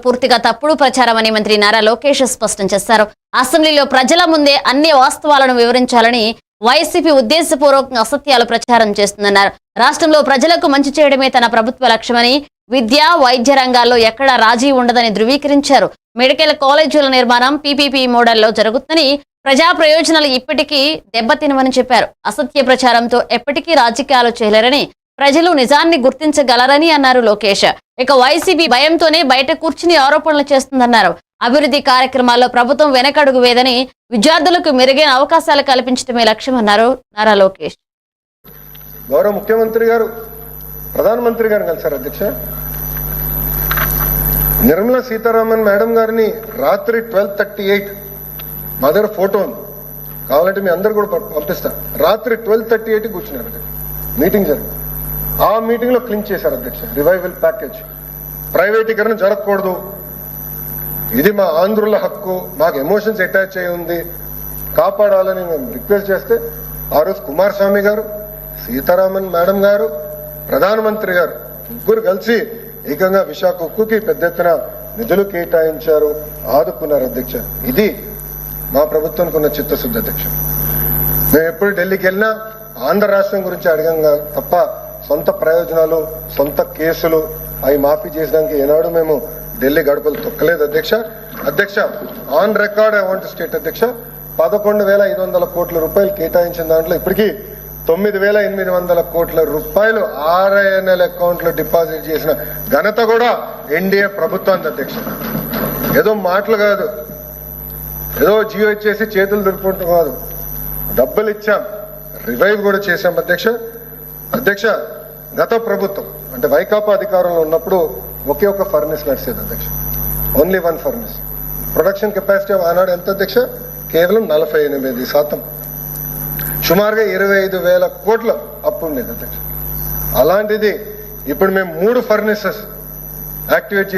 పూర్తిగా తప్పుడు ప్రచారమని మంత్రి నారా లోకేష్ స్పష్టం చేశారు. అసెంబ్లీలో ప్రజల ముందే అన్ని వాస్తవాలను వివరించాలని వైసీపీ ఉద్దేశపూర్వకంగా అసత్యాలు ప్రచారం చేస్తుందన్నారు. రాష్ట్రంలో ప్రజలకు మంచి చేయడమే తన ప్రభుత్వ లక్ష్యమని, విద్య, వైద్య రంగాల్లో ఎక్కడా రాజీ ఉండదని ధృవీకరించారు. మెడికల్ కాలేజీల నిర్మాణం పీపీపీ మోడల్లో జరుగుతుందని, ప్రజా ప్రయోజనాలు ఇప్పటికీ దెబ్బతినవని చెప్పారు. అసత్య ప్రచారంతో ఎప్పటికీ రాజకీయాలు చేయలేరని, ప్రజలు నిజాన్ని గుర్తించగలరని అన్నారు లోకేష్. ఇక వైసీపీ భయంతోనే బయట కూర్చుని ఆరోపణలు చేస్తుందన్నారు. అభివృద్ధి కార్యక్రమాల్లో ప్రభుత్వం వెనకడుగు వేదని, విద్యార్థులకు మెరుగైన అవకాశాలు కల్పించడమే లక్ష్యమన్నారు నారా లోకేష్. గౌరవ ముఖ్యమంత్రి గారు ప్రధానమంత్రి గారు కలిసారు అధ్యక్ష. నిర్మలా సీతారామన్ మేడం గారిని రాత్రి 12:38 మా దగ్గర ఫోటో ఉంది, కావాలంటే మీ అందరు కూడా పంపిస్తా. రాత్రి 12:38 కూర్చున్నారు, మీటింగ్ జరిగింది. ఆ మీటింగ్ లో క్లించ్ చేశారు అధ్యక్ష. రివైవల్ ప్యాకేజ్, ప్రైవేటీకరణ జరగకూడదు, ఇది మా ఆంధ్రుల హక్కు, మాకు ఎమోషన్స్ అటాచ్ అయి ఉంది, కాపాడాలని మేము రిక్వెస్ట్ చేస్తే ఆ రోజు కుమారస్వామి గారు, సీతారామన్ మేడం గారు, ప్రధానమంత్రి గారు ముగ్గురు కలిసి ఏకంగా విశాఖ ఉక్కుకి పెద్ద ఎత్తున నిధులు కేటాయించారు, ఆదుకున్నారు అధ్యక్ష. ఇది మా ప్రభుత్వానికి ఉన్న చిత్తశుద్ధి అధ్యక్ష. మేము ఎప్పుడు ఢిల్లీకి వెళ్ళినా ఆంధ్ర రాష్ట్రం గురించి అడగంగా తప్ప సొంత ప్రయోజనాలు, సొంత కేసులు అవి మాఫీ చేసడానికి ఏనాడు మేము ఢిల్లీ గడపలు తొక్కలేదు అధ్యక్ష. అధ్యక్ష, on record I want state అధ్యక్ష, 11,500 కోట్ల రూపాయలు కేటాయించిన దాంట్లో ఇప్పటికీ 9,800 కోట్ల రూపాయలు RINL అకౌంట్లో డిపాజిట్ చేసిన ఘనత కూడా ఎన్డీఏ ప్రభుత్వానికి అధ్యక్ష. ఏదో మాటలు కాదు, ఏదో జియో ఇచ్చేసి చేతులు దులుపుకుంటాం కాదు, డబ్బులు ఇచ్చాం, రివైవ్ కూడా చేశాం అధ్యక్ష. అధ్యక్ష, గత ప్రభుత్వం అంటే వైకాపా అధికారంలో ఉన్నప్పుడు ఒకే ఒక ఫర్నెస్ నడిచేది అధ్యక్ష, ఓన్లీ 1 ఫర్నెస్. ప్రొడక్షన్ కెపాసిటీ ఆనాడు ఎంత అధ్యక్ష? కేవలం 48%. సుమారుగా 25,000 కోట్ల అప్పు ఉండేది అధ్యక్ష. అలాంటిది ఇప్పుడు మేము 3 ఫర్నెసెస్ యాక్టివేట్